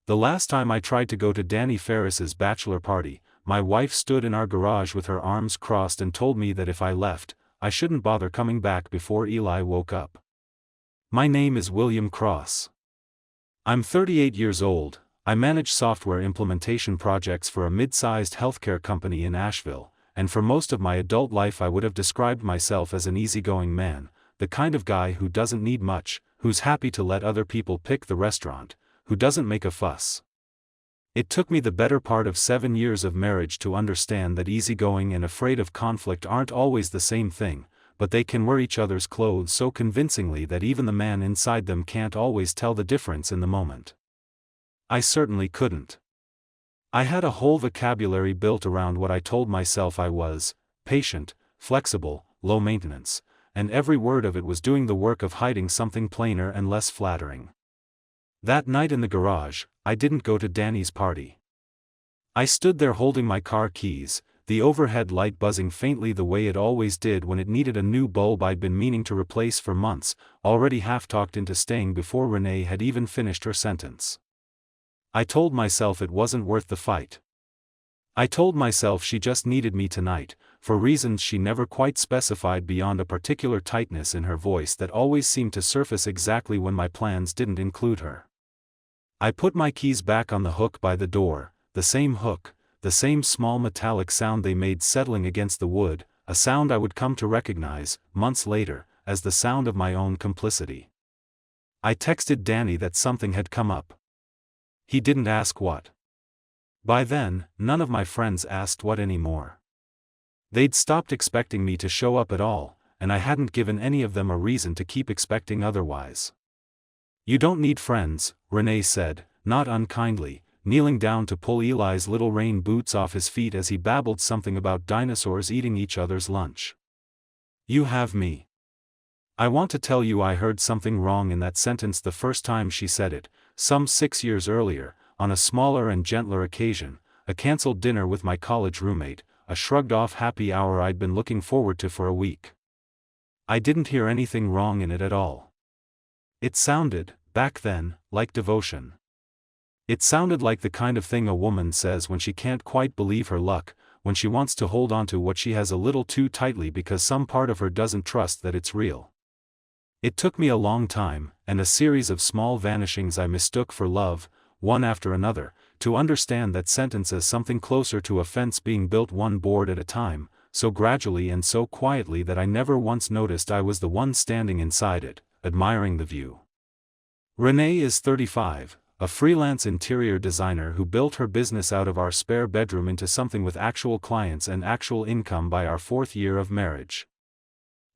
The last time I tried to go to Danny Ferris's bachelor party, my wife stood in our garage with her arms crossed and told me that if I left, I shouldn't bother coming back before Eli woke up. My name is William Cross. I'm 38 years old. I manage software implementation projects for a mid-sized healthcare company in Asheville, and for most of my adult life I would have described myself as an easygoing man, the kind of guy who doesn't need much, who's happy to let other people pick the restaurant, who doesn't make a fuss. It took me the better part of 7 years of marriage to understand that easygoing and afraid of conflict aren't always the same thing, but they can wear each other's clothes so convincingly that even the man inside them can't always tell the difference in the moment. I certainly couldn't. I had a whole vocabulary built around what I told myself I was: patient, flexible, low maintenance, and every word of it was doing the work of hiding something plainer and less flattering. That night in the garage, I didn't go to Danny's party. I stood there holding my car keys, the overhead light buzzing faintly the way it always did when it needed a new bulb I'd been meaning to replace for months, already half-talked into staying before Renee had even finished her sentence. I told myself it wasn't worth the fight. I told myself she just needed me tonight, for reasons she never quite specified beyond a particular tightness in her voice that always seemed to surface exactly when my plans didn't include her. I put my keys back on the hook by the door, the same hook, the same small metallic sound they made settling against the wood, a sound I would come to recognize, months later, as the sound of my own complicity. I texted Danny that something had come up. He didn't ask what. By then, none of my friends asked what anymore. They'd stopped expecting me to show up at all, and I hadn't given any of them a reason to keep expecting otherwise. "You don't need friends," Renee said, not unkindly, kneeling down to pull Eli's little rain boots off his feet as he babbled something about dinosaurs eating each other's lunch. "You have me." I want to tell you I heard something wrong in that sentence the first time she said it, some 6 years earlier, on a smaller and gentler occasion, a cancelled dinner with my college roommate, a shrugged-off happy hour I'd been looking forward to for a week. I didn't hear anything wrong in it at all. It sounded, back then, like devotion. It sounded like the kind of thing a woman says when she can't quite believe her luck, when she wants to hold on to what she has a little too tightly because some part of her doesn't trust that it's real. It took me a long time, and a series of small vanishings I mistook for love, one after another, to understand that sentence as something closer to a fence being built one board at a time, so gradually and so quietly that I never once noticed I was the one standing inside it, admiring the view. Renee is 35, a freelance interior designer who built her business out of our spare bedroom into something with actual clients and actual income by our 4th year of marriage.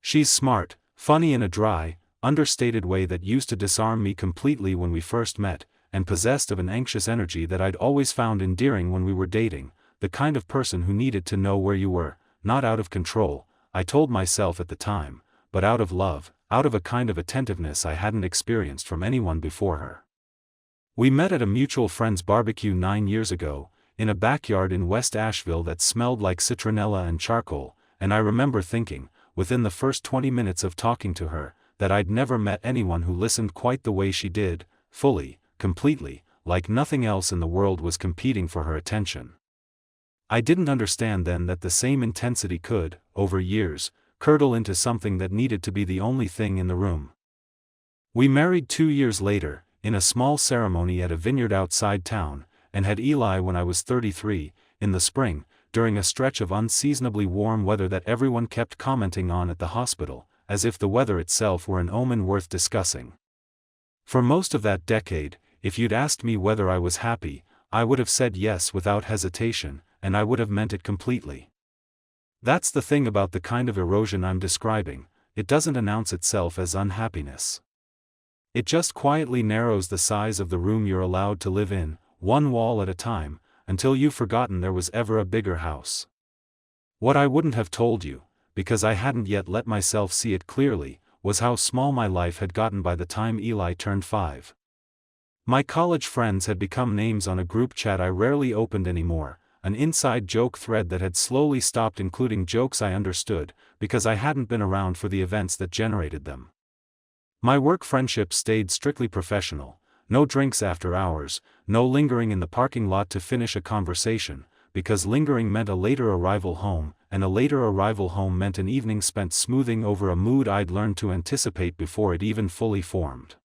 She's smart, funny in a dry, understated way that used to disarm me completely when we first met, and possessed of an anxious energy that I'd always found endearing when we were dating, the kind of person who needed to know where you were, not out of control, I told myself at the time, but out of love, out of a kind of attentiveness I hadn't experienced from anyone before her. We met at a mutual friend's barbecue 9 years ago, in a backyard in West Asheville that smelled like citronella and charcoal, and I remember thinking, within the first 20 minutes of talking to her, that I'd never met anyone who listened quite the way she did, fully, completely, like nothing else in the world was competing for her attention. I didn't understand then that the same intensity could, over years, curdle into something that needed to be the only thing in the room. We married 2 years later, in a small ceremony at a vineyard outside town, and had Eli when I was 33, in the spring, during a stretch of unseasonably warm weather that everyone kept commenting on at the hospital, as if the weather itself were an omen worth discussing. For most of that decade, if you'd asked me whether I was happy, I would have said yes without hesitation, and I would have meant it completely. That's the thing about the kind of erosion I'm describing, it doesn't announce itself as unhappiness. It just quietly narrows the size of the room you're allowed to live in, one wall at a time, until you've forgotten there was ever a bigger house. What I wouldn't have told you, because I hadn't yet let myself see it clearly, was how small my life had gotten by the time Eli turned 5. My college friends had become names on a group chat I rarely opened anymore, an inside joke thread that had slowly stopped including jokes I understood, because I hadn't been around for the events that generated them. My work friendships stayed strictly professional, no drinks after hours, no lingering in the parking lot to finish a conversation, because lingering meant a later arrival home, and a later arrival home meant an evening spent smoothing over a mood I'd learned to anticipate before it even fully formed.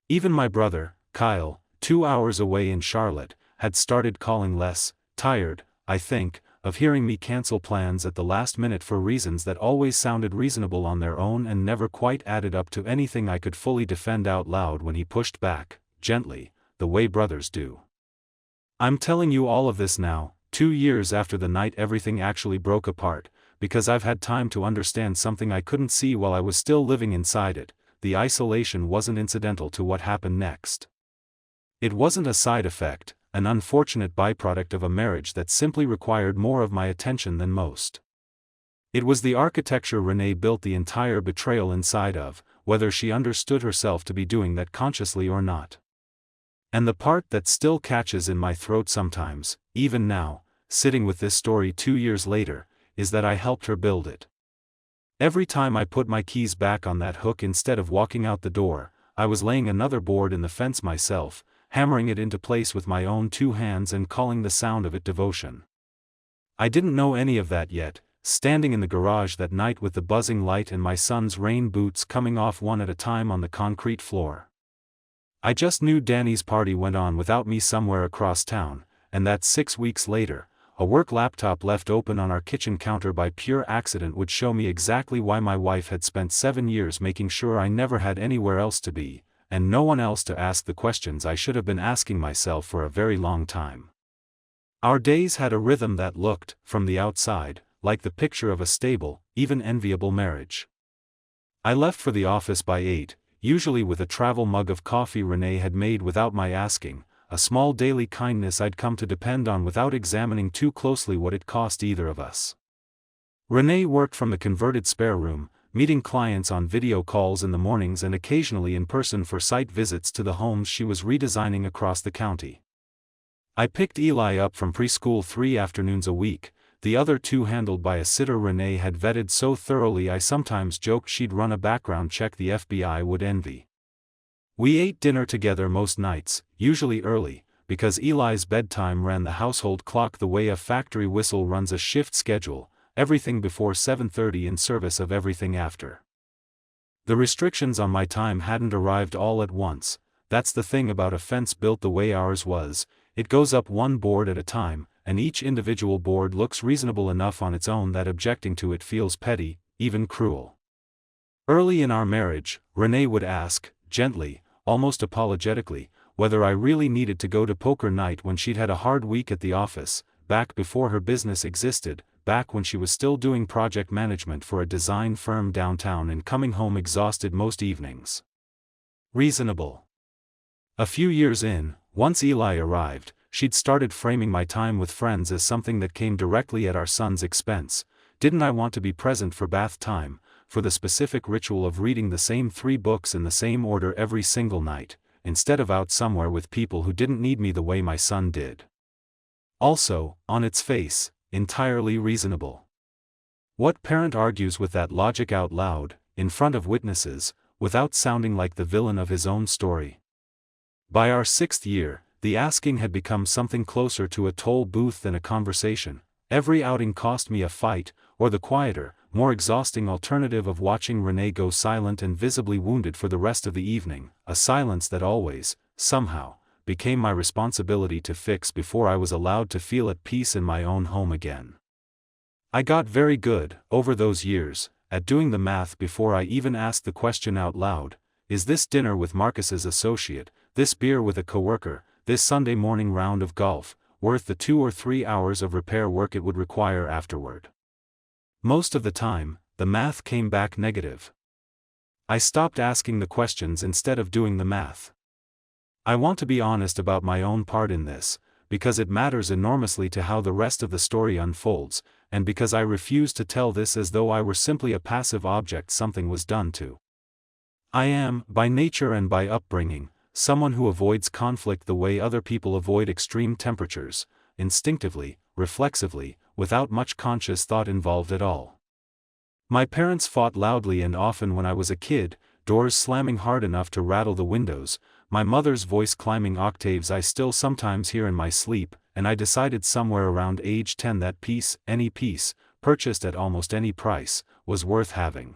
Even my brother, Kyle, 2 hours away in Charlotte, had started calling less, tired, I think, of hearing me cancel plans at the last minute for reasons that always sounded reasonable on their own and never quite added up to anything I could fully defend out loud when he pushed back, gently, the way brothers do. I'm telling you all of this now, 2 years after the night everything actually broke apart, because I've had time to understand something I couldn't see while I was still living inside it. The isolation wasn't incidental to what happened next. It wasn't a side effect, an unfortunate byproduct of a marriage that simply required more of my attention than most. It was the architecture Renee built the entire betrayal inside of, whether she understood herself to be doing that consciously or not. And the part that still catches in my throat sometimes, even now, sitting with this story 2 years later, is that I helped her build it. Every time I put my keys back on that hook instead of walking out the door, I was laying another board in the fence myself, hammering it into place with my own 2 hands and calling the sound of it devotion. I didn't know any of that yet, standing in the garage that night with the buzzing light and my son's rain boots coming off one at a time on the concrete floor. I just knew Danny's party went on without me somewhere across town, and that 6 weeks later, a work laptop left open on our kitchen counter by pure accident would show me exactly why my wife had spent 7 years making sure I never had anywhere else to be, and no one else to ask the questions I should have been asking myself for a very long time. Our days had a rhythm that looked, from the outside, like the picture of a stable, even enviable marriage. I left for the office by 8, usually with a travel mug of coffee Renee had made without my asking, a small daily kindness I'd come to depend on without examining too closely what it cost either of us. Renee worked from the converted spare room, meeting clients on video calls in the mornings and occasionally in person for site visits to the homes she was redesigning across the county. I picked Eli up from preschool 3 afternoons a week, the other 2 handled by a sitter Renee had vetted so thoroughly I sometimes joked she'd run a background check the FBI would envy. We ate dinner together most nights, usually early, because Eli's bedtime ran the household clock the way a factory whistle runs a shift schedule, everything before 7:30 in service of everything after. The restrictions on my time hadn't arrived all at once. That's the thing about a fence built the way ours was, it goes up one board at a time, and each individual board looks reasonable enough on its own that objecting to it feels petty, even cruel. Early in our marriage, Renee would ask, gently, almost apologetically, whether I really needed to go to poker night when she'd had a hard week at the office, back before her business existed, back when she was still doing project management for a design firm downtown and coming home exhausted most evenings. Reasonable. A few years in, once Eli arrived, she'd started framing my time with friends as something that came directly at our son's expense. Didn't I want to be present for bath time, for the specific ritual of reading the same 3 books in the same order every single night, instead of out somewhere with people who didn't need me the way my son did? Also, on its face, entirely reasonable. What parent argues with that logic out loud, in front of witnesses, without sounding like the villain of his own story? By our 6th year, the asking had become something closer to a toll booth than a conversation. Every outing cost me a fight, or the quieter, more exhausting alternative of watching Renee go silent and visibly wounded for the rest of the evening, a silence that always, somehow, became my responsibility to fix before I was allowed to feel at peace in my own home again. I got very good, over those years, at doing the math before I even asked the question out loud: is this dinner with Marcus's associate, this beer with a coworker, this Sunday morning round of golf, worth the 2 or 3 hours of repair work it would require afterward? Most of the time, the math came back negative. I stopped asking the questions instead of doing the math. I want to be honest about my own part in this, because it matters enormously to how the rest of the story unfolds, and because I refuse to tell this as though I were simply a passive object something was done to. I am, by nature and by upbringing, someone who avoids conflict the way other people avoid extreme temperatures, instinctively, reflexively, without much conscious thought involved at all. My parents fought loudly and often when I was a kid, doors slamming hard enough to rattle the windows, my mother's voice climbing octaves I still sometimes hear in my sleep, and I decided somewhere around age 10 that peace, any peace, purchased at almost any price, was worth having.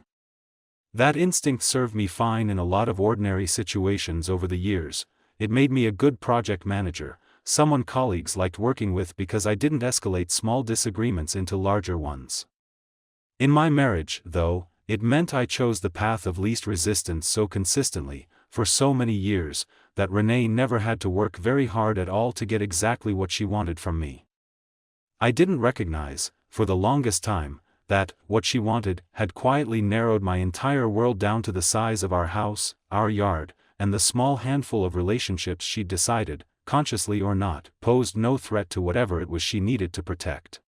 That instinct served me fine in a lot of ordinary situations over the years. It made me a good project manager, someone colleagues liked working with because I didn't escalate small disagreements into larger ones. In my marriage, though, it meant I chose the path of least resistance so consistently, for so many years, that Renee never had to work very hard at all to get exactly what she wanted from me. I didn't recognize, for the longest time, that what she wanted had quietly narrowed my entire world down to the size of our house, our yard, and the small handful of relationships she decided, consciously or not, posed no threat to whatever it was she needed to protect.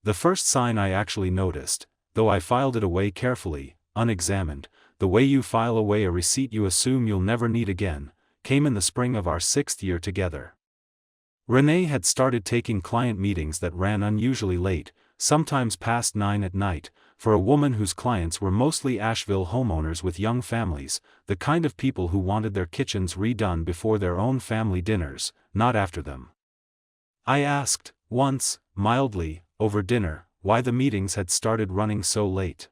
The first sign I actually noticed, though I filed it away carefully, unexamined, the way you file away a receipt you assume you'll never need again, came in the spring of our 6th year together. Renee had started taking client meetings that ran unusually late, sometimes past 9 at night, for a woman whose clients were mostly Asheville homeowners with young families, the kind of people who wanted their kitchens redone before their own family dinners, not after them. I asked, once, mildly, over dinner, why the meetings had started running so late.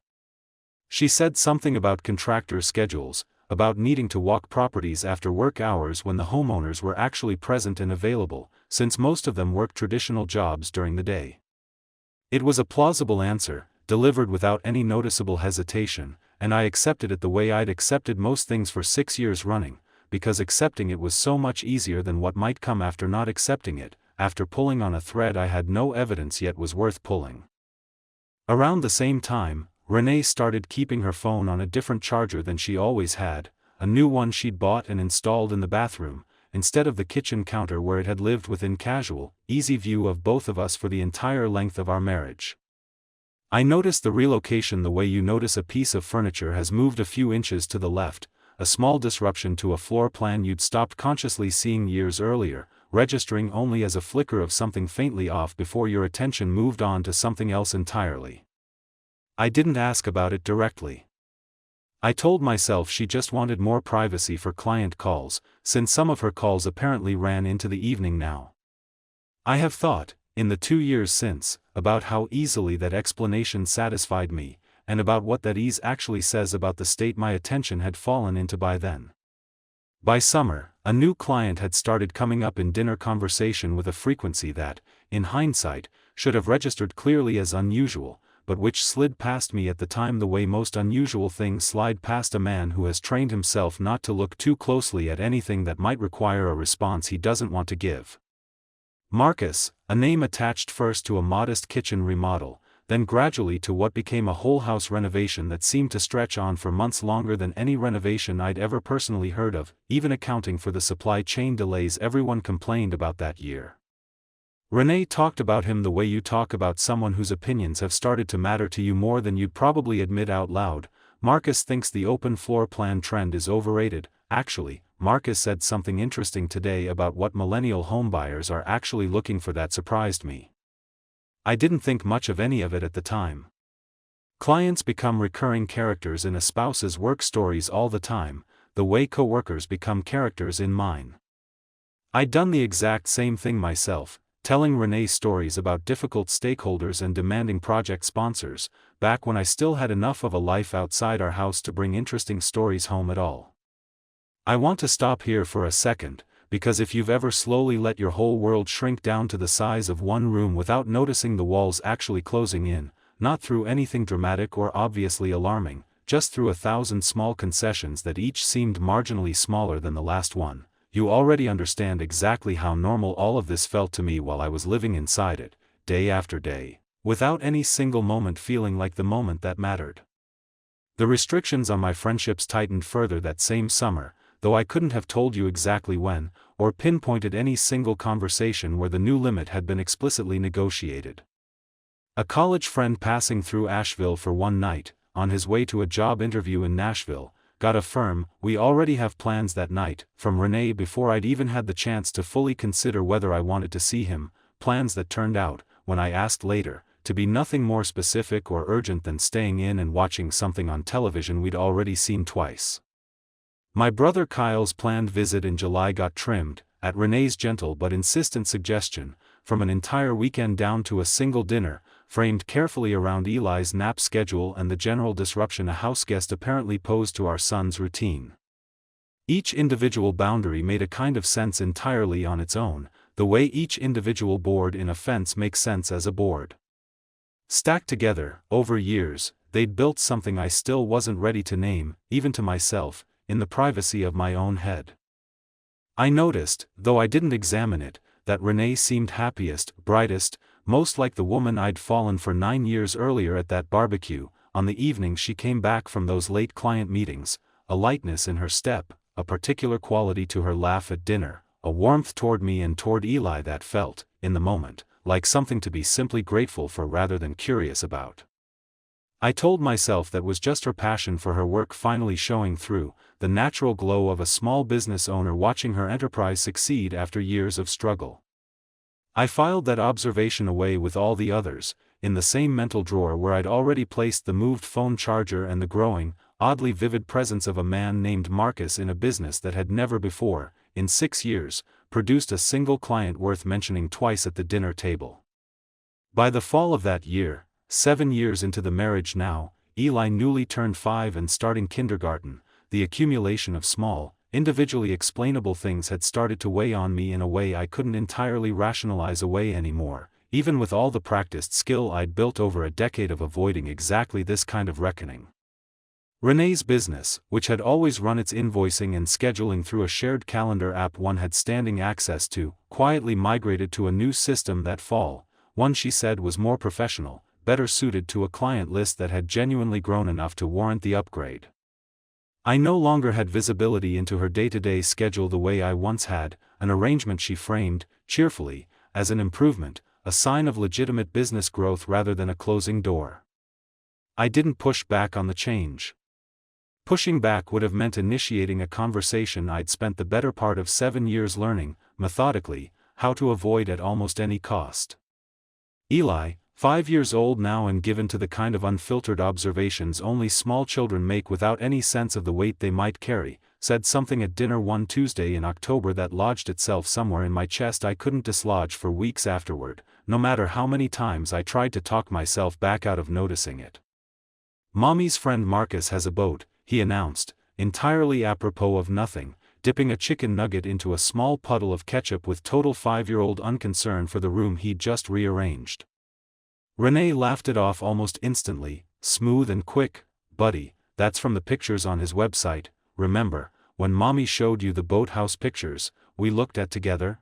She said something about contractor schedules, about needing to walk properties after work hours when the homeowners were actually present and available, since most of them worked traditional jobs during the day. It was a plausible answer, delivered without any noticeable hesitation, and I accepted it the way I'd accepted most things for 6 years running, because accepting it was so much easier than what might come after not accepting it, after pulling on a thread I had no evidence yet was worth pulling. Around the same time, Renee started keeping her phone on a different charger than she always had, a new one she'd bought and installed in the bathroom, instead of the kitchen counter where it had lived within casual, easy view of both of us for the entire length of our marriage. I noticed the relocation the way you notice a piece of furniture has moved a few inches to the left, a small disruption to a floor plan you'd stopped consciously seeing years earlier, registering only as a flicker of something faintly off before your attention moved on to something else entirely. I didn't ask about it directly. I told myself she just wanted more privacy for client calls, since some of her calls apparently ran into the evening now. I have thought, in the 2 years since, about how easily that explanation satisfied me, and about what that ease actually says about the state my attention had fallen into by then. By summer, a new client had started coming up in dinner conversation with a frequency that, in hindsight, should have registered clearly as unusual, but which slid past me at the time the way most unusual things slide past a man who has trained himself not to look too closely at anything that might require a response he doesn't want to give. Marcus, a name attached first to a modest kitchen remodel, then gradually to what became a whole house renovation that seemed to stretch on for months longer than any renovation I'd ever personally heard of, even accounting for the supply chain delays everyone complained about that year. Renee talked about him the way you talk about someone whose opinions have started to matter to you more than you'd probably admit out loud. Marcus thinks the open floor plan trend is overrated. Actually, Marcus said something interesting today about what millennial homebuyers are actually looking for that surprised me. I didn't think much of any of it at the time. Clients become recurring characters in a spouse's work stories all the time, the way coworkers become characters in mine. I'd done the exact same thing myself, telling Renee stories about difficult stakeholders and demanding project sponsors, back when I still had enough of a life outside our house to bring interesting stories home at all. I want to stop here for a second, because if you've ever slowly let your whole world shrink down to the size of one room without noticing the walls actually closing in, not through anything dramatic or obviously alarming, just through 1,000 small concessions that each seemed marginally smaller than the last one, you already understand exactly how normal all of this felt to me while I was living inside it, day after day, without any single moment feeling like the moment that mattered. The restrictions on my friendships tightened further that same summer, though I couldn't have told you exactly when, or pinpointed any single conversation where the new limit had been explicitly negotiated. A college friend passing through Asheville for one night, on his way to a job interview in Nashville, got a firm "we already have plans that night" from Renee before I'd even had the chance to fully consider whether I wanted to see him, plans that turned out, when I asked later, to be nothing more specific or urgent than staying in and watching something on television we'd already seen twice. My brother Kyle's planned visit in July got trimmed, at Renee's gentle but insistent suggestion, from an entire weekend down to a single dinner, framed carefully around Eli's nap schedule and the general disruption a houseguest apparently posed to our son's routine. Each individual boundary made a kind of sense entirely on its own, the way each individual board in a fence makes sense as a board. Stacked together, over years, they'd built something I still wasn't ready to name, even to myself, in the privacy of my own head. I noticed, though I didn't examine it, that Renee seemed happiest, brightest, most like the woman I'd fallen for 9 years earlier at that barbecue, on the evening she came back from those late client meetings, a lightness in her step, a particular quality to her laugh at dinner, a warmth toward me and toward Eli that felt, in the moment, like something to be simply grateful for rather than curious about. I told myself that was just her passion for her work finally showing through, the natural glow of a small business owner watching her enterprise succeed after years of struggle. I filed that observation away with all the others, in the same mental drawer where I'd already placed the moved phone charger and the growing, oddly vivid presence of a man named Marcus in a business that had never before, in 6 years, produced a single client worth mentioning twice at the dinner table. By the fall of that year, 7 years into the marriage now, Eli newly turned 5 and starting kindergarten, the accumulation of small, individually explainable things had started to weigh on me in a way I couldn't entirely rationalize away anymore, even with all the practiced skill I'd built over a decade of avoiding exactly this kind of reckoning. Renee's business, which had always run its invoicing and scheduling through a shared calendar app one had standing access to, quietly migrated to a new system that fall, one she said was more professional, better suited to a client list that had genuinely grown enough to warrant the upgrade. I no longer had visibility into her day-to-day schedule the way I once had, an arrangement she framed, cheerfully, as an improvement, a sign of legitimate business growth rather than a closing door. I didn't push back on the change. Pushing back would have meant initiating a conversation I'd spent the better part of 7 years learning, methodically, how to avoid at almost any cost. Eli, 5 years old now and given to the kind of unfiltered observations only small children make without any sense of the weight they might carry, said something at dinner one Tuesday in October that lodged itself somewhere in my chest I couldn't dislodge for weeks afterward, no matter how many times I tried to talk myself back out of noticing it. "Mommy's friend Marcus has a boat," he announced, entirely apropos of nothing, dipping a chicken nugget into a small puddle of ketchup with total 5-year-old unconcern for the room he'd just rearranged. Renee laughed it off almost instantly, smooth and quick. "Buddy, that's from the pictures on his website, remember, when Mommy showed you the boathouse pictures we looked at together?"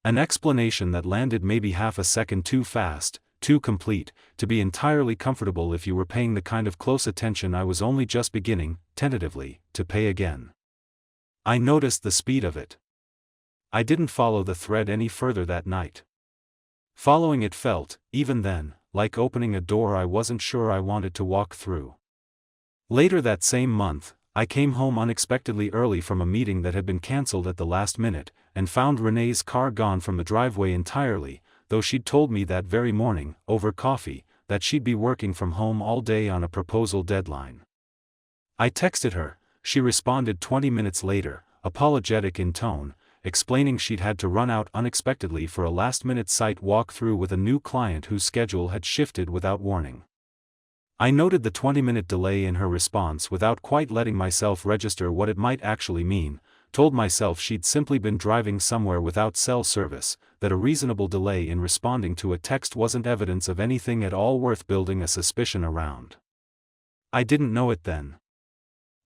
An explanation that landed maybe half a second too fast, too complete, to be entirely comfortable if you were paying the kind of close attention I was only just beginning, tentatively, to pay again. I noticed the speed of it. I didn't follow the thread any further that night. Following it felt, even then, like opening a door I wasn't sure I wanted to walk through. Later that same month, I came home unexpectedly early from a meeting that had been cancelled at the last minute, and found Renee's car gone from the driveway entirely, though she'd told me that very morning, over coffee, that she'd be working from home all day on a proposal deadline. I texted her. She responded 20 minutes later, apologetic in tone, explaining she'd had to run out unexpectedly for a last-minute site walkthrough with a new client whose schedule had shifted without warning. I noted the 20-minute delay in her response without quite letting myself register what it might actually mean, told myself she'd simply been driving somewhere without cell service, that a reasonable delay in responding to a text wasn't evidence of anything at all worth building a suspicion around. I didn't know it then.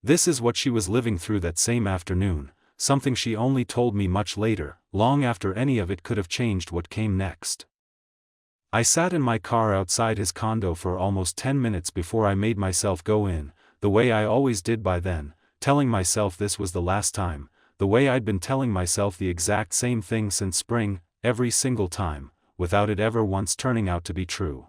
This is what she was living through that same afternoon, something she only told me much later, long after any of it could have changed what came next. I sat in my car outside his condo for almost 10 minutes before I made myself go in, the way I always did by then, telling myself this was the last time, the way I'd been telling myself the exact same thing since spring, every single time, without it ever once turning out to be true.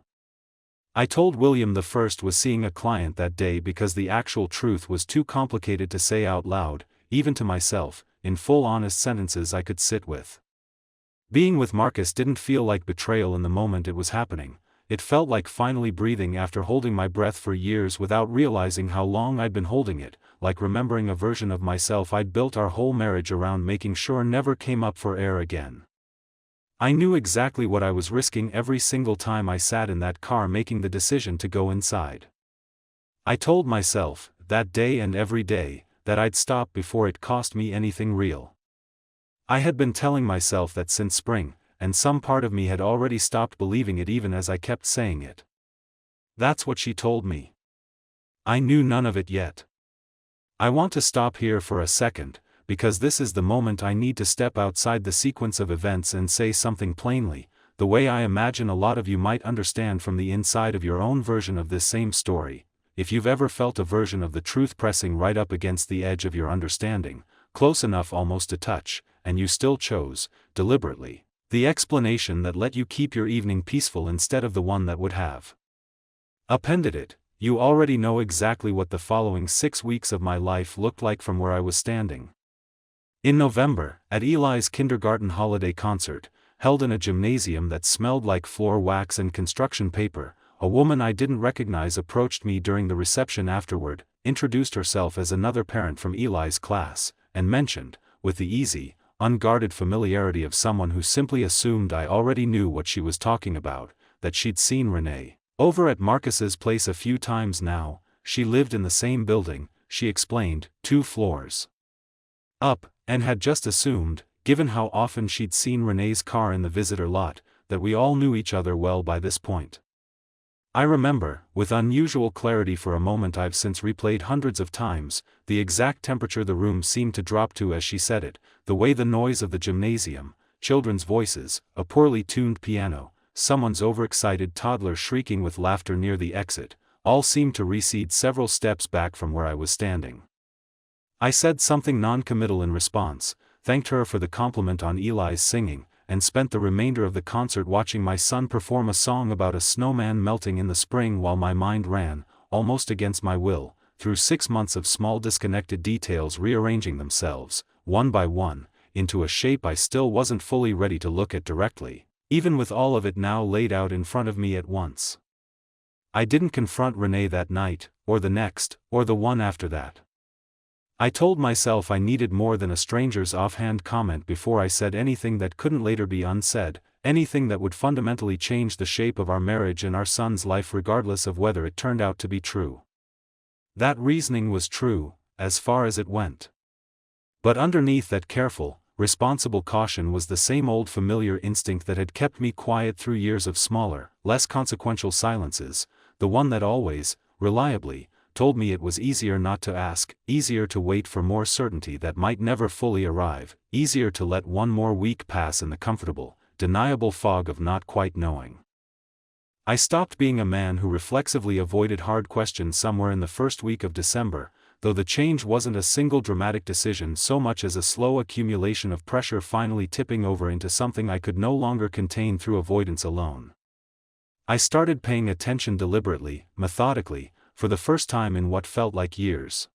I told William the first was seeing a client that day because the actual truth was too complicated to say out loud, even to myself, in full honest sentences I could sit with. Being with Marcus didn't feel like betrayal in the moment it was happening, it felt like finally breathing after holding my breath for years without realizing how long I'd been holding it, like remembering a version of myself I'd built our whole marriage around making sure never came up for air again. I knew exactly what I was risking every single time I sat in that car making the decision to go inside. I told myself, that day and every day, that I'd stop before it cost me anything real. I had been telling myself that since spring, and some part of me had already stopped believing it even as I kept saying it. That's what she told me. I knew none of it yet. I want to stop here for a second, because this is the moment I need to step outside the sequence of events and say something plainly, the way I imagine a lot of you might understand from the inside of your own version of this same story. If you've ever felt a version of the truth pressing right up against the edge of your understanding, close enough almost to touch, and you still chose, deliberately, the explanation that let you keep your evening peaceful instead of the one that would have appended it, you already know exactly what the following 6 weeks of my life looked like from where I was standing. In November, at Eli's kindergarten holiday concert, held in a gymnasium that smelled like floor wax and construction paper, a woman I didn't recognize approached me during the reception afterward, introduced herself as another parent from Eli's class, and mentioned, with the easy, unguarded familiarity of someone who simply assumed I already knew what she was talking about, that she'd seen Renee over at Marcus's place a few times now. She lived in the same building, she explained, 2 floors up, and had just assumed, given how often she'd seen Renee's car in the visitor lot, that we all knew each other well by this point. I remember, with unusual clarity for a moment I've since replayed hundreds of times, the exact temperature the room seemed to drop to as she said it, the way the noise of the gymnasium, children's voices, a poorly tuned piano, someone's overexcited toddler shrieking with laughter near the exit, all seemed to recede several steps back from where I was standing. I said something non-committal in response, thanked her for the compliment on Eli's singing, and spent the remainder of the concert watching my son perform a song about a snowman melting in the spring while my mind ran, almost against my will, through 6 months of small disconnected details rearranging themselves, one by one, into a shape I still wasn't fully ready to look at directly, even with all of it now laid out in front of me at once. I didn't confront Renee that night, or the next, or the one after that. I told myself I needed more than a stranger's offhand comment before I said anything that couldn't later be unsaid, anything that would fundamentally change the shape of our marriage and our son's life regardless of whether it turned out to be true. That reasoning was true, as far as it went. But underneath that careful, responsible caution was the same old familiar instinct that had kept me quiet through years of smaller, less consequential silences, the one that always, reliably, told me it was easier not to ask, easier to wait for more certainty that might never fully arrive, easier to let one more week pass in the comfortable, deniable fog of not quite knowing. I stopped being a man who reflexively avoided hard questions somewhere in the first week of December, though the change wasn't a single dramatic decision so much as a slow accumulation of pressure finally tipping over into something I could no longer contain through avoidance alone. I started paying attention deliberately, methodically, for the first time in what felt like years.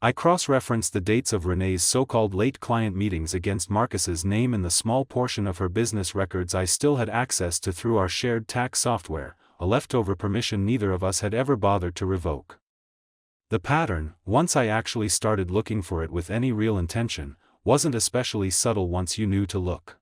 I cross-referenced the dates of Renee's so-called late client meetings against Marcus's name in the small portion of her business records I still had access to through our shared tax software, a leftover permission neither of us had ever bothered to revoke. The pattern, once I actually started looking for it with any real intention, wasn't especially subtle once you knew to look.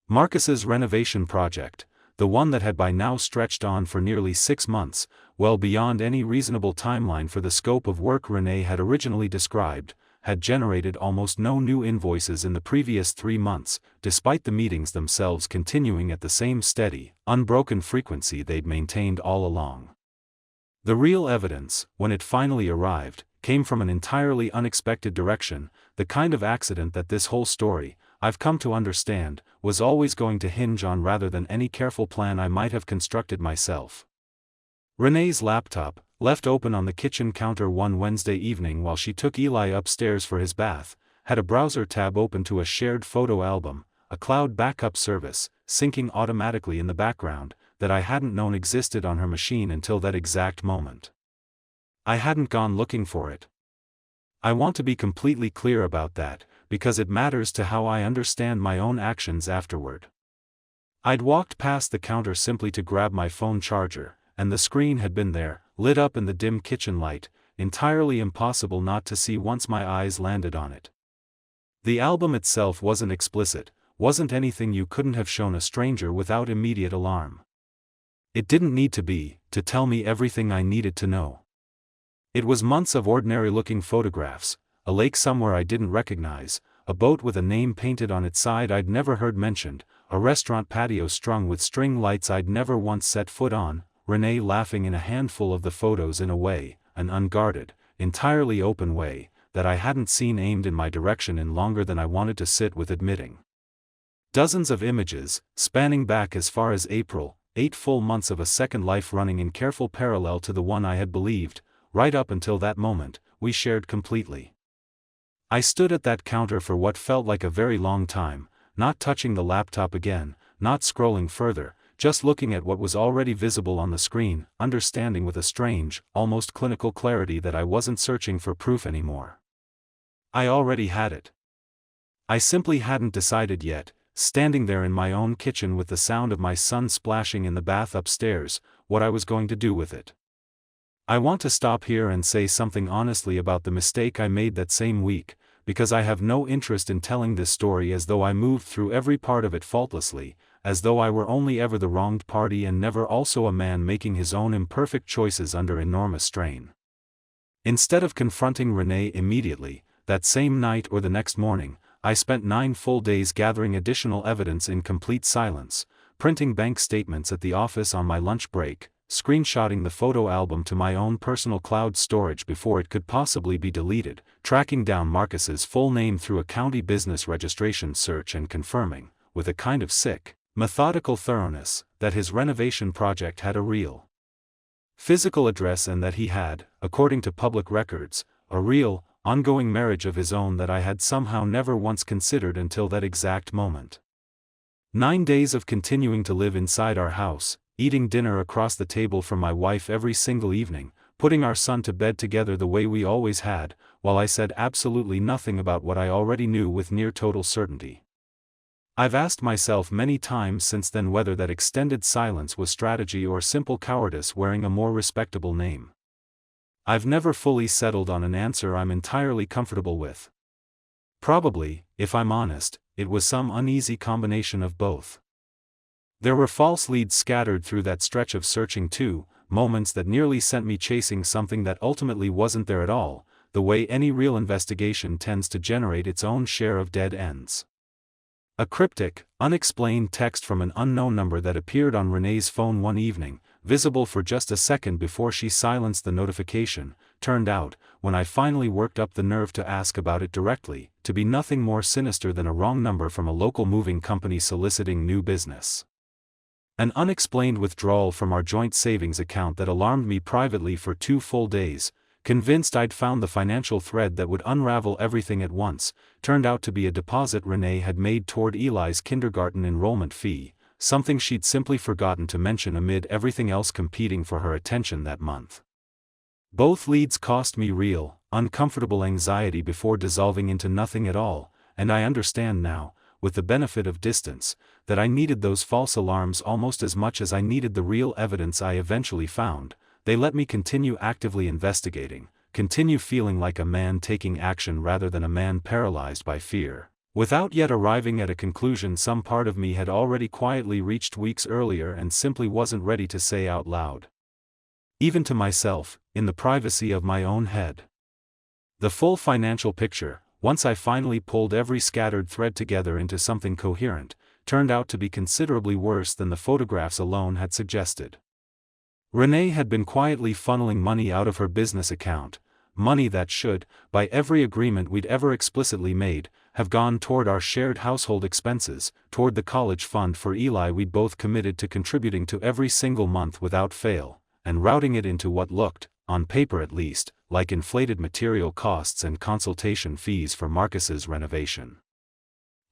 Marcus's renovation project, the one that had by now stretched on for nearly 6 months, well beyond any reasonable timeline for the scope of work Renee had originally described, had generated almost no new invoices in the previous 3 months, despite the meetings themselves continuing at the same steady, unbroken frequency they'd maintained all along. The real evidence, when it finally arrived, came from an entirely unexpected direction, the kind of accident that this whole story, I've come to understand, was always going to hinge on rather than any careful plan I might have constructed myself. Renee's laptop, left open on the kitchen counter one Wednesday evening while she took Eli upstairs for his bath, had a browser tab open to a shared photo album, a cloud backup service, syncing automatically in the background, that I hadn't known existed on her machine until that exact moment. I hadn't gone looking for it. I want to be completely clear about that, because it matters to how I understand my own actions afterward. I'd walked past the counter simply to grab my phone charger, and the screen had been there, lit up in the dim kitchen light, entirely impossible not to see once my eyes landed on it. The album itself wasn't explicit, wasn't anything you couldn't have shown a stranger without immediate alarm. It didn't need to be, to tell me everything I needed to know. It was months of ordinary-looking photographs, a lake somewhere I didn't recognize, a boat with a name painted on its side I'd never heard mentioned, a restaurant patio strung with string lights I'd never once set foot on, Renee laughing in a handful of the photos in a way, an unguarded, entirely open way, that I hadn't seen aimed in my direction in longer than I wanted to sit with admitting. Dozens of images, spanning back as far as April, 8 full months of a second life running in careful parallel to the one I had believed, right up until that moment, we shared completely. I stood at that counter for what felt like a very long time, not touching the laptop again, not scrolling further, just looking at what was already visible on the screen, understanding with a strange, almost clinical clarity that I wasn't searching for proof anymore. I already had it. I simply hadn't decided yet, standing there in my own kitchen with the sound of my son splashing in the bath upstairs, what I was going to do with it. I want to stop here and say something honestly about the mistake I made that same week, because I have no interest in telling this story as though I moved through every part of it faultlessly, as though I were only ever the wronged party and never also a man making his own imperfect choices under enormous strain. Instead of confronting Renee immediately, that same night or the next morning, I spent 9 full days gathering additional evidence in complete silence, printing bank statements at the office on my lunch break, screenshotting the photo album to my own personal cloud storage before it could possibly be deleted, tracking down Marcus's full name through a county business registration search and confirming, with a kind of sick, methodical thoroughness, that his renovation project had a real physical address and that he had, according to public records, a real, ongoing marriage of his own that I had somehow never once considered until that exact moment. 9 days of continuing to live inside our house, eating dinner across the table from my wife every single evening, putting our son to bed together the way we always had, while I said absolutely nothing about what I already knew with near total certainty. I've asked myself many times since then whether that extended silence was strategy or simple cowardice wearing a more respectable name. I've never fully settled on an answer I'm entirely comfortable with. Probably, if I'm honest, it was some uneasy combination of both. There were false leads scattered through that stretch of searching too, moments that nearly sent me chasing something that ultimately wasn't there at all, the way any real investigation tends to generate its own share of dead ends. A cryptic, unexplained text from an unknown number that appeared on Renee's phone one evening, visible for just a second before she silenced the notification, turned out, when I finally worked up the nerve to ask about it directly, to be nothing more sinister than a wrong number from a local moving company soliciting new business. An unexplained withdrawal from our joint savings account that alarmed me privately for 2 full days, convinced I'd found the financial thread that would unravel everything at once, turned out to be a deposit Renee had made toward Eli's kindergarten enrollment fee, something she'd simply forgotten to mention amid everything else competing for her attention that month. Both leads cost me real, uncomfortable anxiety before dissolving into nothing at all, and I understand now, with the benefit of distance, that I needed those false alarms almost as much as I needed the real evidence I eventually found. They let me continue actively investigating, continue feeling like a man taking action rather than a man paralyzed by fear, without yet arriving at a conclusion some part of me had already quietly reached weeks earlier and simply wasn't ready to say out loud. Even to myself, in the privacy of my own head. The full financial picture, once I finally pulled every scattered thread together into something coherent, turned out to be considerably worse than the photographs alone had suggested. Renee had been quietly funneling money out of her business account, money that should, by every agreement we'd ever explicitly made, have gone toward our shared household expenses, toward the college fund for Eli we'd both committed to contributing to every single month without fail, and routing it into what looked, on paper at least, like inflated material costs and consultation fees for Marcus's renovation.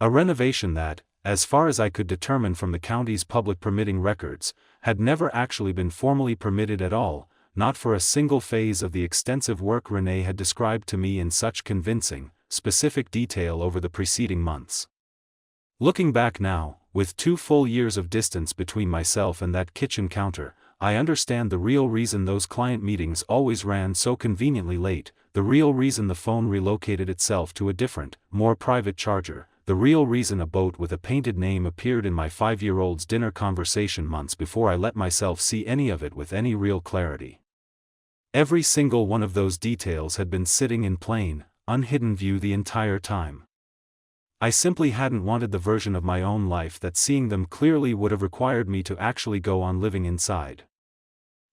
A renovation that, as far as I could determine from the county's public permitting records, had never actually been formally permitted at all, not for a single phase of the extensive work Renee had described to me in such convincing, specific detail over the preceding months. Looking back now, with 2 full years of distance between myself and that kitchen counter, I understand the real reason those client meetings always ran so conveniently late, the real reason the phone relocated itself to a different, more private charger, the real reason a boat with a painted name appeared in my 5-year-old's dinner conversation months before I let myself see any of it with any real clarity. Every single one of those details had been sitting in plain, unhidden view the entire time. I simply hadn't wanted the version of my own life that seeing them clearly would have required me to actually go on living inside.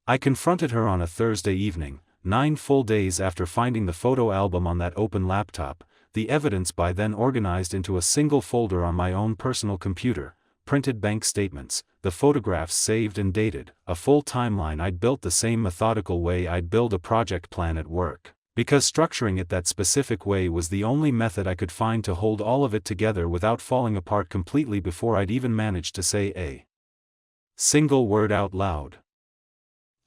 I confronted her on a Thursday evening, 9 full days after finding the photo album on that open laptop, the evidence by then organized into a single folder on my own personal computer, printed bank statements, the photographs saved and dated, a full timeline I'd built the same methodical way I'd build a project plan at work, because structuring it that specific way was the only method I could find to hold all of it together without falling apart completely before I'd even managed to say a single word out loud.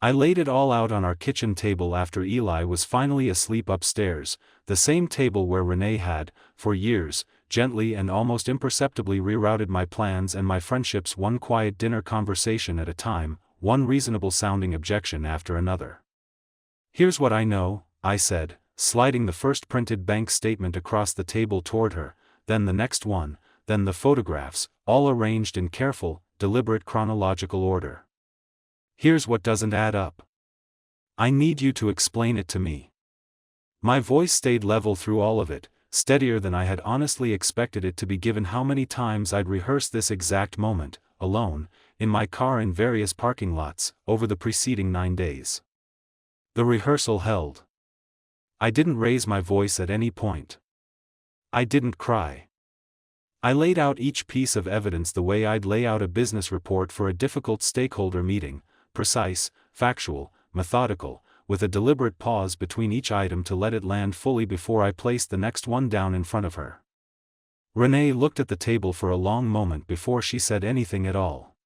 I laid it all out on our kitchen table after Eli was finally asleep upstairs, the same table where Renee had, for years, gently and almost imperceptibly rerouted my plans and my friendships one quiet dinner conversation at a time, one reasonable-sounding objection after another. "Here's what I know," I said, sliding the first printed bank statement across the table toward her, then the next one, then the photographs, all arranged in careful, deliberate chronological order. "Here's what doesn't add up. I need you to explain it to me." My voice stayed level through all of it, steadier than I had honestly expected it to be given how many times I'd rehearsed this exact moment, alone, in my car in various parking lots, over the preceding 9 days. The rehearsal held. I didn't raise my voice at any point. I didn't cry. I laid out each piece of evidence the way I'd lay out a business report for a difficult stakeholder meeting, precise, factual, methodical, with a deliberate pause between each item to let it land fully before I placed the next one down in front of her. Renee looked at the table for a long moment before she said anything at all.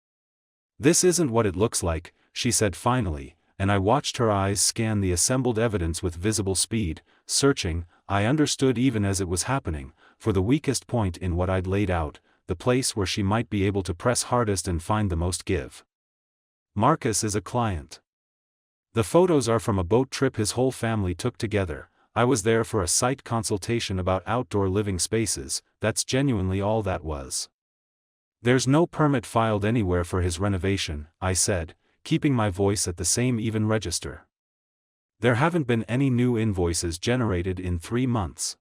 "This isn't what it looks like," she said finally, and I watched her eyes scan the assembled evidence with visible speed, searching, I understood even as it was happening, for the weakest point in what I'd laid out, the place where she might be able to press hardest and find the most give. "Marcus is a client. The photos are from a boat trip his whole family took together. I was there for a site consultation about outdoor living spaces, that's genuinely all that was. There's no permit filed anywhere for his renovation," I said, keeping my voice at the same even register. "There haven't been any new invoices generated in 3 months.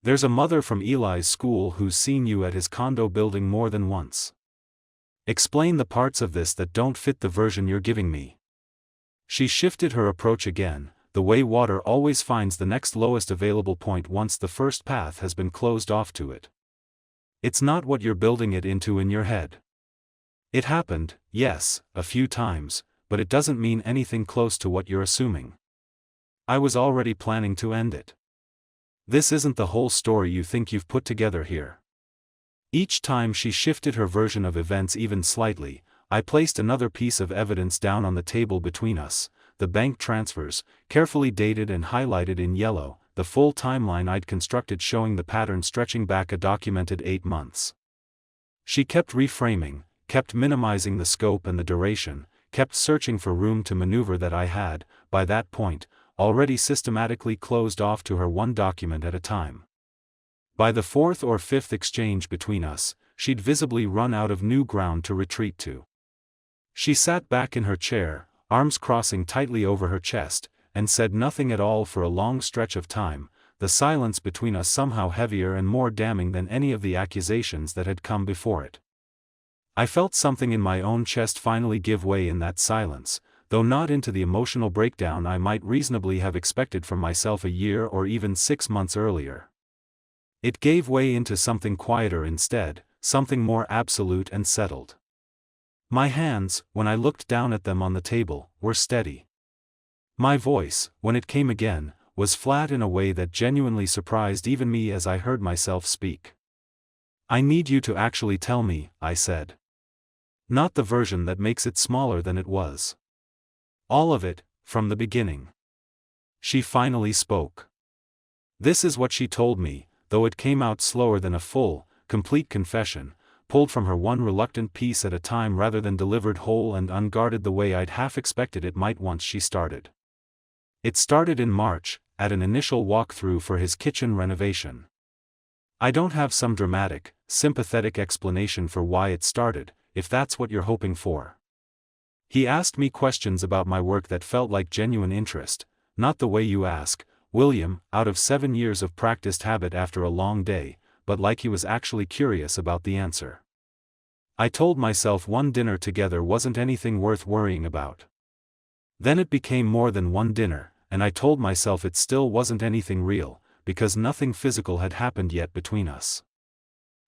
There's a mother from Eli's school who's seen you at his condo building more than once. Explain the parts of this that don't fit the version you're giving me." She shifted her approach again, the way water always finds the next lowest available point once the first path has been closed off to it. "It's not what you're building it into in your head. It happened, yes, a few times, but it doesn't mean anything close to what you're assuming. I was already planning to end it. This isn't the whole story you think you've put together here." Each time she shifted her version of events even slightly, I placed another piece of evidence down on the table between us, the bank transfers, carefully dated and highlighted in yellow, the full timeline I'd constructed showing the pattern stretching back a documented 8 months. She kept reframing, kept minimizing the scope and the duration, kept searching for room to maneuver that I had, by that point, already systematically closed off to her one document at a time. By the 4th or 5th exchange between us, she'd visibly run out of new ground to retreat to. She sat back in her chair, arms crossing tightly over her chest, and said nothing at all for a long stretch of time, the silence between us somehow heavier and more damning than any of the accusations that had come before it. I felt something in my own chest finally give way in that silence, though not into the emotional breakdown I might reasonably have expected from myself a year or even 6 months earlier. It gave way into something quieter instead, something more absolute and settled. My hands, when I looked down at them on the table, were steady. My voice, when it came again, was flat in a way that genuinely surprised even me as I heard myself speak. "I need you to actually tell me," I said. "Not the version that makes it smaller than it was. All of it, from the beginning." She finally spoke. This is what she told me, though it came out slower than a full, complete confession, pulled from her one reluctant piece at a time rather than delivered whole and unguarded the way I'd half expected it might once she started. It started in March, at an initial walkthrough for his kitchen renovation. I don't have some dramatic, sympathetic explanation for why it started, if that's what you're hoping for. He asked me questions about my work that felt like genuine interest, not the way you ask, William, out of 7 years of practiced habit after a long day, but like he was actually curious about the answer. I told myself one dinner together wasn't anything worth worrying about. Then it became more than one dinner, and I told myself it still wasn't anything real, because nothing physical had happened yet between us.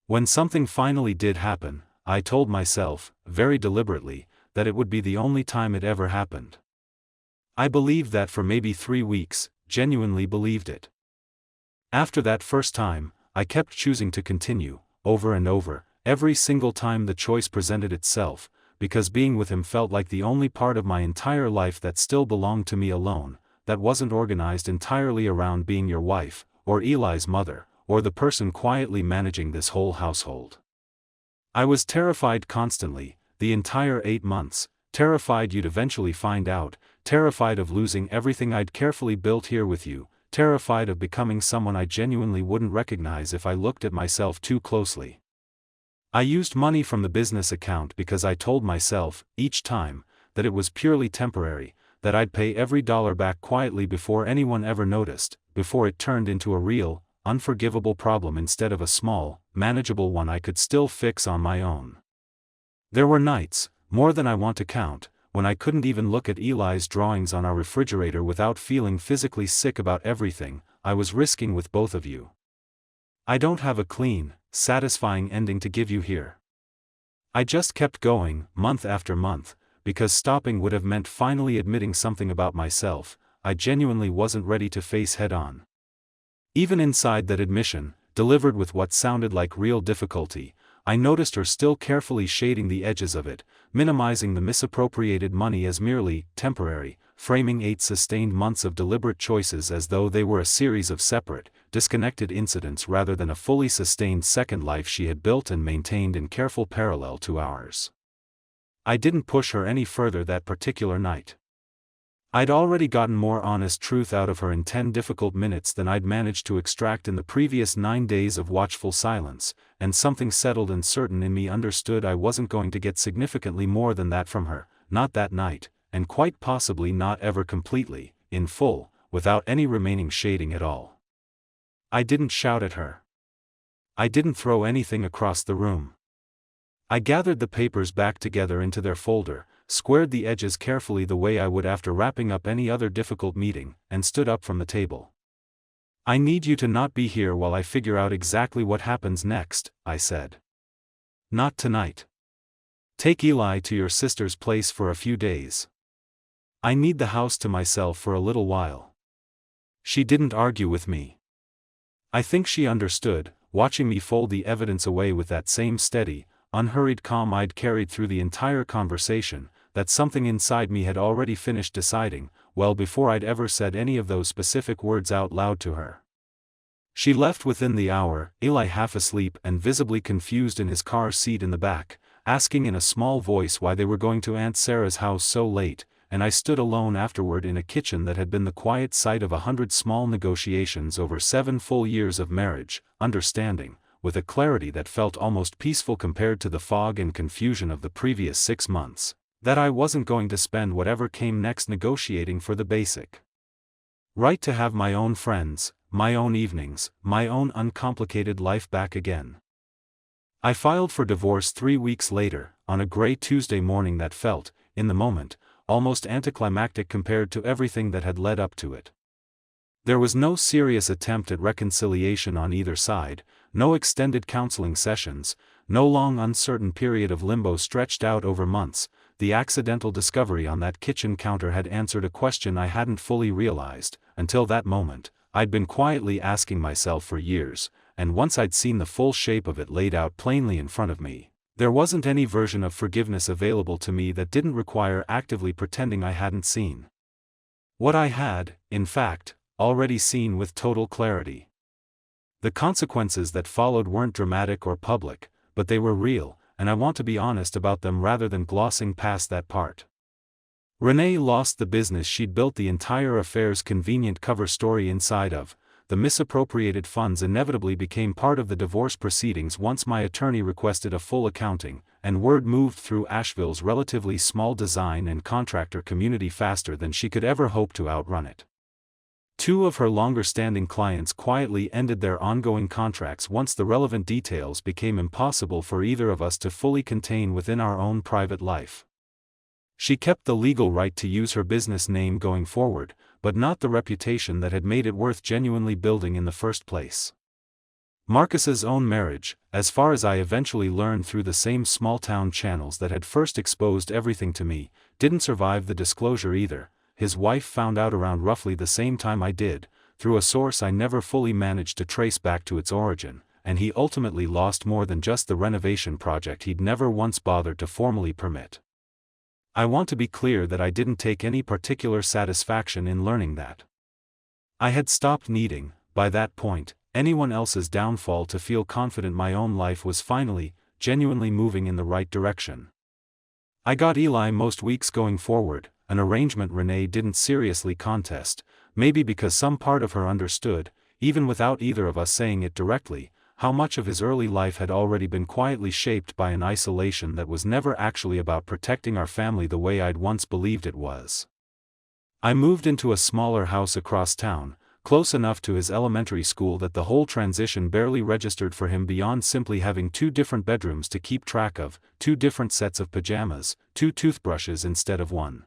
When something finally did happen, I told myself, very deliberately, that it would be the only time it ever happened. I believed that for maybe 3 weeks, genuinely believed it. After that first time, I kept choosing to continue, over and over, every single time the choice presented itself, because being with him felt like the only part of my entire life that still belonged to me alone, that wasn't organized entirely around being your wife, or Eli's mother, or the person quietly managing this whole household. I was terrified constantly, the entire 8 months, terrified you'd eventually find out, terrified of losing everything I'd carefully built here with you, terrified of becoming someone I genuinely wouldn't recognize if I looked at myself too closely. I used money from the business account because I told myself, each time, that it was purely temporary, that I'd pay every dollar back quietly before anyone ever noticed, before it turned into a real, unforgivable problem instead of a small, manageable one I could still fix on my own. There were nights, more than I want to count, when I couldn't even look at Eli's drawings on our refrigerator without feeling physically sick about everything I was risking with both of you. I don't have a clean, satisfying ending to give you here. I just kept going, month after month, because stopping would have meant finally admitting something about myself I genuinely wasn't ready to face head-on. Even inside that admission, delivered with what sounded like real difficulty, I noticed her still carefully shading the edges of it, minimizing the misappropriated money as merely temporary, framing 8 sustained months of deliberate choices as though they were a series of separate, disconnected incidents rather than a fully sustained second life she had built and maintained in careful parallel to ours. I didn't push her any further that particular night. I'd already gotten more honest truth out of her in 10 difficult minutes than I'd managed to extract in the previous 9 days of watchful silence, and something settled and certain in me understood I wasn't going to get significantly more than that from her, not that night, and quite possibly not ever completely, in full, without any remaining shading at all. I didn't shout at her. I didn't throw anything across the room. I gathered the papers back together into their folder, squared the edges carefully the way I would after wrapping up any other difficult meeting, and stood up from the table. I need you to not be here while I figure out exactly what happens next, I said. Not tonight. Take Eli to your sister's place for a few days. I need the house to myself for a little while. She didn't argue with me. I think she understood, watching me fold the evidence away with that same steady, unhurried calm I'd carried through the entire conversation, that something inside me had already finished deciding, well before I'd ever said any of those specific words out loud to her. She left within the hour, Eli half asleep and visibly confused in his car seat in the back, asking in a small voice why they were going to Aunt Sarah's house so late, and I stood alone afterward in a kitchen that had been the quiet site of 100 small negotiations over 7 full years of marriage, understanding, with a clarity that felt almost peaceful compared to the fog and confusion of the previous 6 months, that I wasn't going to spend whatever came next negotiating for the basic right to have my own friends, my own evenings, my own uncomplicated life back again. I filed for divorce 3 weeks later, on a gray Tuesday morning that felt, in the moment, almost anticlimactic compared to everything that had led up to it. There was no serious attempt at reconciliation on either side, no extended counseling sessions, no long uncertain period of limbo stretched out over months. The accidental discovery on that kitchen counter had answered a question I hadn't fully realized, until that moment, I'd been quietly asking myself for years, and once I'd seen the full shape of it laid out plainly in front of me, there wasn't any version of forgiveness available to me that didn't require actively pretending I hadn't seen what I had, in fact, already seen with total clarity. The consequences that followed weren't dramatic or public, but they were real, and I want to be honest about them rather than glossing past that part. Renee lost the business she'd built the entire affair's convenient cover story inside of. The misappropriated funds inevitably became part of the divorce proceedings once my attorney requested a full accounting, and word moved through Asheville's relatively small design and contractor community faster than she could ever hope to outrun it. Two of her longer-standing clients quietly ended their ongoing contracts once the relevant details became impossible for either of us to fully contain within our own private life. She kept the legal right to use her business name going forward, but not the reputation that had made it worth genuinely building in the first place. Marcus's own marriage, as far as I eventually learned through the same small-town channels that had first exposed everything to me, didn't survive the disclosure either. His wife found out around roughly the same time I did, through a source I never fully managed to trace back to its origin, and he ultimately lost more than just the renovation project he'd never once bothered to formally permit. I want to be clear that I didn't take any particular satisfaction in learning that. I had stopped needing, by that point, anyone else's downfall to feel confident my own life was finally, genuinely moving in the right direction. I got Eli most weeks going forward, an arrangement Renee didn't seriously contest, maybe because some part of her understood, even without either of us saying it directly, how much of his early life had already been quietly shaped by an isolation that was never actually about protecting our family the way I'd once believed it was. I moved into a smaller house across town, close enough to his elementary school that the whole transition barely registered for him beyond simply having 2 different bedrooms to keep track of, 2 different sets of pajamas, 2 toothbrushes instead of 1.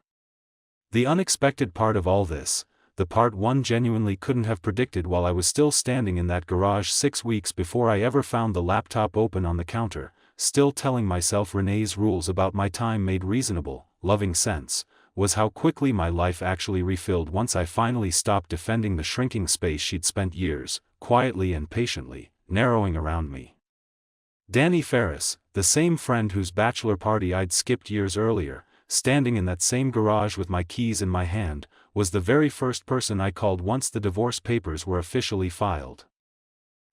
The unexpected part of all this, the part one genuinely couldn't have predicted while I was still standing in that garage 6 weeks before I ever found the laptop open on the counter, still telling myself Renee's rules about my time made reasonable, loving sense, was how quickly my life actually refilled once I finally stopped defending the shrinking space she'd spent years, quietly and patiently, narrowing around me. Danny Ferris, the same friend whose bachelor party I'd skipped years earlier, standing in that same garage with my keys in my hand, was the very first person I called once the divorce papers were officially filed.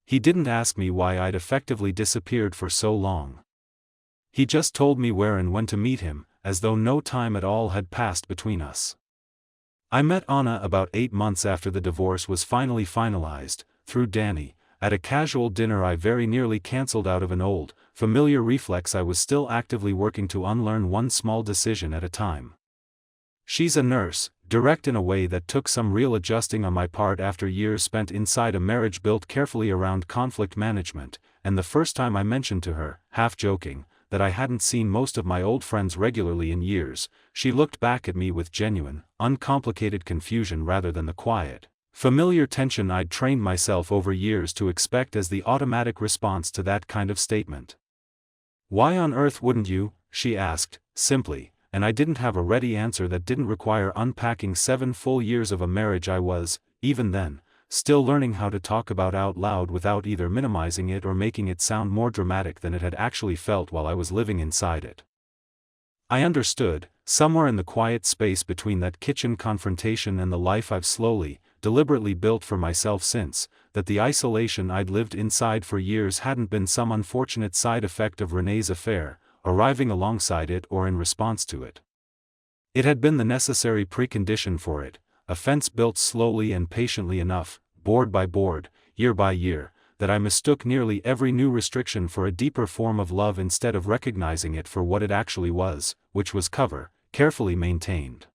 He didn't ask me why I'd effectively disappeared for so long. He just told me where and when to meet him, as though no time at all had passed between us. I met Anna about 8 months after the divorce was finally finalized, through Danny, at a casual dinner I very nearly cancelled out of an old, familiar reflex I was still actively working to unlearn one small decision at a time. She's a nurse, direct in a way that took some real adjusting on my part after years spent inside a marriage built carefully around conflict management, and the first time I mentioned to her, half joking, that I hadn't seen most of my old friends regularly in years, she looked back at me with genuine, uncomplicated confusion rather than the quiet, familiar tension I'd trained myself over years to expect as the automatic response to that kind of statement. "Why on earth wouldn't you?" she asked, simply, and I didn't have a ready answer that didn't require unpacking 7 full years of a marriage I was, even then, still learning how to talk about out loud without either minimizing it or making it sound more dramatic than it had actually felt while I was living inside it. I understood, somewhere in the quiet space between that kitchen confrontation and the life I've slowly, deliberately built for myself since, that the isolation I'd lived inside for years hadn't been some unfortunate side effect of Renee's affair, arriving alongside it or in response to it. It had been the necessary precondition for it, a fence built slowly and patiently enough, board by board, year by year, that I mistook nearly every new restriction for a deeper form of love instead of recognizing it for what it actually was, which was cover, carefully maintained.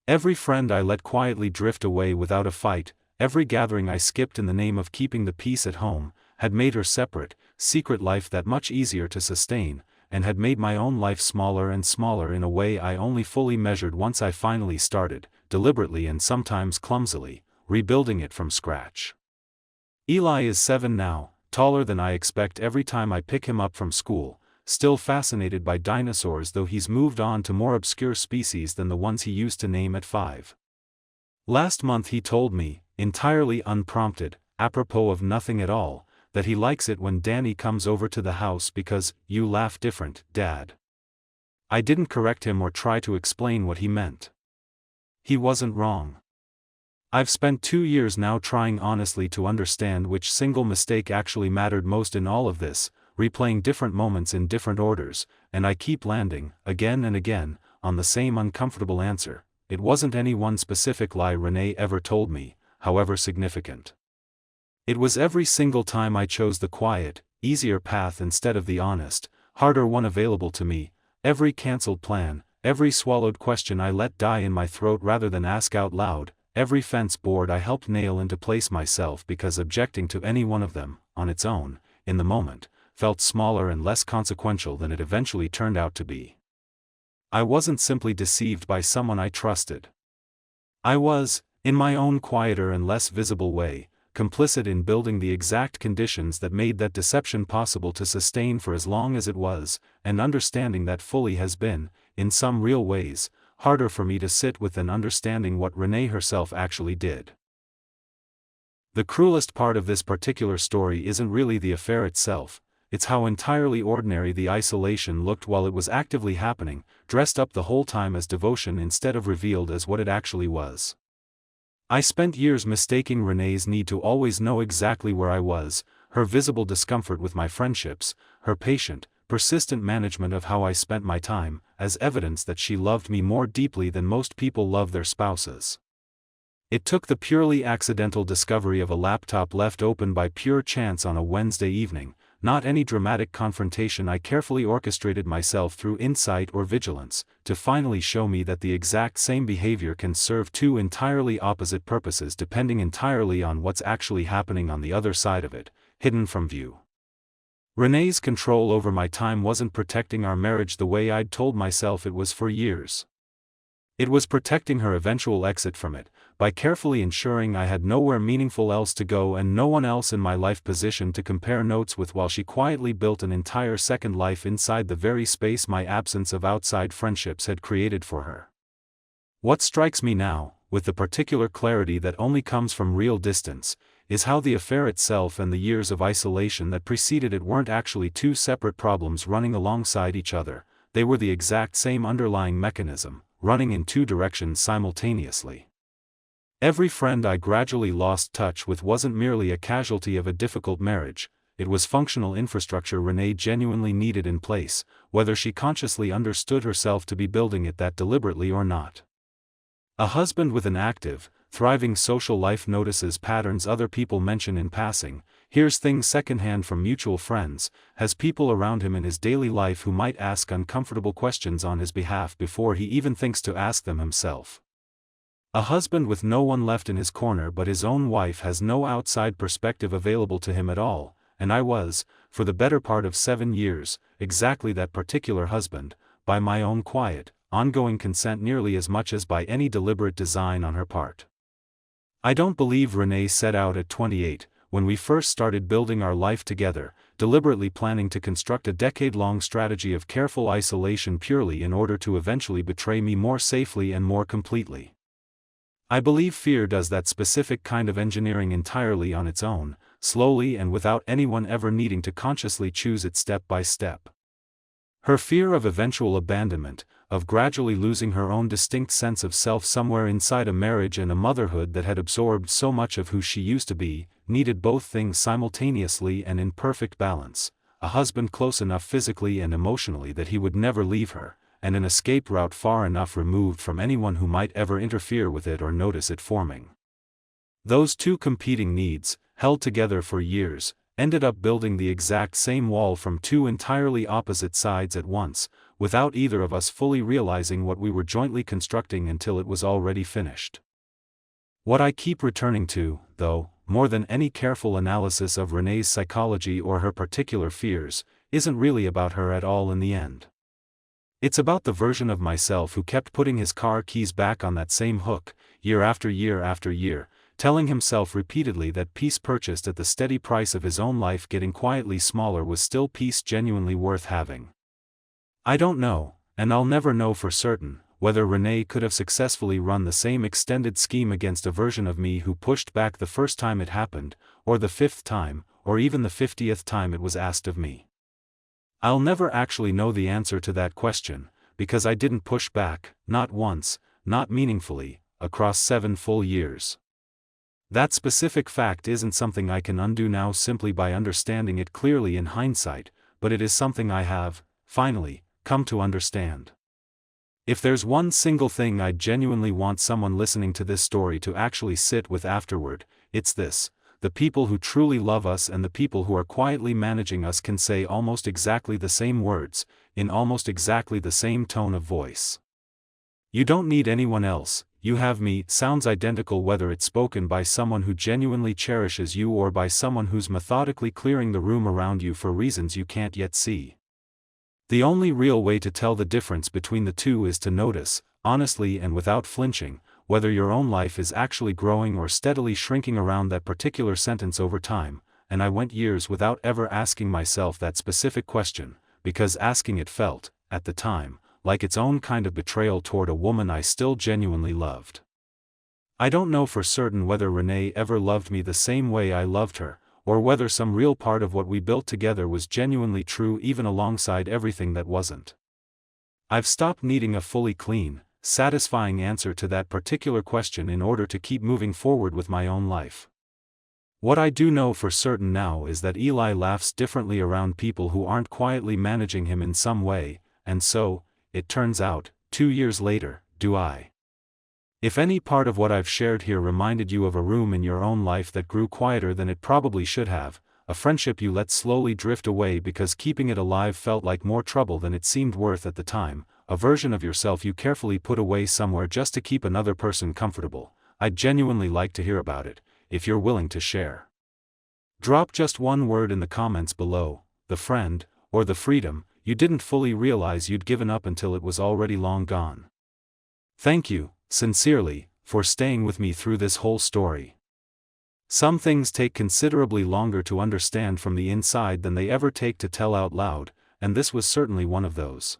Every friend I let quietly drift away without a fight, every gathering I skipped in the name of keeping the peace at home, had made her separate, secret life that much easier to sustain, and had made my own life smaller and smaller in a way I only fully measured once I finally started, deliberately and sometimes clumsily, rebuilding it from scratch. Eli is 7 now, taller than I expect every time I pick him up from school, still fascinated by dinosaurs though he's moved on to more obscure species than the ones he used to name at 5. Last month he told me, entirely unprompted, apropos of nothing at all, that he likes it when Danny comes over to the house because, "You laugh different, Dad." I didn't correct him or try to explain what he meant. He wasn't wrong. I've spent 2 years now trying honestly to understand which single mistake actually mattered most in all of this, replaying different moments in different orders, and I keep landing, again and again, on the same uncomfortable answer. It wasn't any one specific lie Renee ever told me, however significant. It was every single time I chose the quiet, easier path instead of the honest, harder one available to me, every cancelled plan, every swallowed question I let die in my throat rather than ask out loud, every fence board I helped nail into place myself because objecting to any one of them, on its own, in the moment, felt smaller and less consequential than it eventually turned out to be. I wasn't simply deceived by someone I trusted. I was, in my own quieter and less visible way, complicit in building the exact conditions that made that deception possible to sustain for as long as it was, and understanding that fully has been, in some real ways, harder for me to sit with than understanding what Renee herself actually did. The cruelest part of this particular story isn't really the affair itself, it's how entirely ordinary the isolation looked while it was actively happening, dressed up the whole time as devotion instead of revealed as what it actually was. I spent years mistaking Renee's need to always know exactly where I was, her visible discomfort with my friendships, her patient, persistent management of how I spent my time, as evidence that she loved me more deeply than most people love their spouses. It took the purely accidental discovery of a laptop left open by pure chance on a Wednesday evening, not any dramatic confrontation I carefully orchestrated myself through insight or vigilance, to finally show me that the exact same behavior can serve two entirely opposite purposes depending entirely on what's actually happening on the other side of it, hidden from view. Renee's control over my time wasn't protecting our marriage the way I'd told myself it was for years. It was protecting her eventual exit from it, by carefully ensuring I had nowhere meaningful else to go and no one else in my life positioned to compare notes with while she quietly built an entire second life inside the very space my absence of outside friendships had created for her. What strikes me now, with the particular clarity that only comes from real distance, is how the affair itself and the years of isolation that preceded it weren't actually two separate problems running alongside each other, they were the exact same underlying mechanism, running in two directions simultaneously. Every friend I gradually lost touch with wasn't merely a casualty of a difficult marriage, it was functional infrastructure Renee genuinely needed in place, whether she consciously understood herself to be building it that deliberately or not. A husband with an active, thriving social life notices patterns other people mention in passing, hears things secondhand from mutual friends, has people around him in his daily life who might ask uncomfortable questions on his behalf before he even thinks to ask them himself. A husband with no one left in his corner but his own wife has no outside perspective available to him at all, and I was, for the better part of 7 years, exactly that particular husband, by my own quiet, ongoing consent nearly as much as by any deliberate design on her part. I don't believe Renee set out at 28, when we first started building our life together, deliberately planning to construct a decade-long strategy of careful isolation purely in order to eventually betray me more safely and more completely. I believe fear does that specific kind of engineering entirely on its own, slowly and without anyone ever needing to consciously choose it step by step. Her fear of eventual abandonment, of gradually losing her own distinct sense of self somewhere inside a marriage and a motherhood that had absorbed so much of who she used to be, needed both things simultaneously and in perfect balance: a husband close enough physically and emotionally that he would never leave her, and an escape route far enough removed from anyone who might ever interfere with it or notice it forming. Those two competing needs, held together for years, ended up building the exact same wall from two entirely opposite sides at once, without either of us fully realizing what we were jointly constructing until it was already finished. What I keep returning to, though, more than any careful analysis of Renee's psychology or her particular fears, isn't really about her at all in the end. It's about the version of myself who kept putting his car keys back on that same hook, year after year after year, telling himself repeatedly that peace purchased at the steady price of his own life getting quietly smaller was still peace genuinely worth having. I don't know, and I'll never know for certain, whether Renee could have successfully run the same extended scheme against a version of me who pushed back the first time it happened, or the 5th time, or even the 50th time it was asked of me. I'll never actually know the answer to that question, because I didn't push back, not once, not meaningfully, across 7 full years. That specific fact isn't something I can undo now simply by understanding it clearly in hindsight, but it is something I have, finally, come to understand. If there's one single thing I'd genuinely want someone listening to this story to actually sit with afterward, it's this: the people who truly love us and the people who are quietly managing us can say almost exactly the same words, in almost exactly the same tone of voice. "You don't need anyone else, you have me" sounds identical whether it's spoken by someone who genuinely cherishes you or by someone who's methodically clearing the room around you for reasons you can't yet see. The only real way to tell the difference between the two is to notice, honestly and without flinching, whether your own life is actually growing or steadily shrinking around that particular sentence over time. And I went years without ever asking myself that specific question, because asking it felt, at the time, like its own kind of betrayal toward a woman I still genuinely loved. I don't know for certain whether Renee ever loved me the same way I loved her, or whether some real part of what we built together was genuinely true even alongside everything that wasn't. I've stopped needing a fully clean, satisfying answer to that particular question in order to keep moving forward with my own life. What I do know for certain now is that Eli laughs differently around people who aren't quietly managing him in some way, and so, it turns out, 2 years later, do I. If any part of what I've shared here reminded you of a room in your own life that grew quieter than it probably should have, a friendship you let slowly drift away because keeping it alive felt like more trouble than it seemed worth at the time, a version of yourself you carefully put away somewhere just to keep another person comfortable, I'd genuinely like to hear about it, if you're willing to share. Drop just one word in the comments below: the friend, or the freedom, you didn't fully realize you'd given up until it was already long gone. Thank you, sincerely, for staying with me through this whole story. Some things take considerably longer to understand from the inside than they ever take to tell out loud, and this was certainly one of those.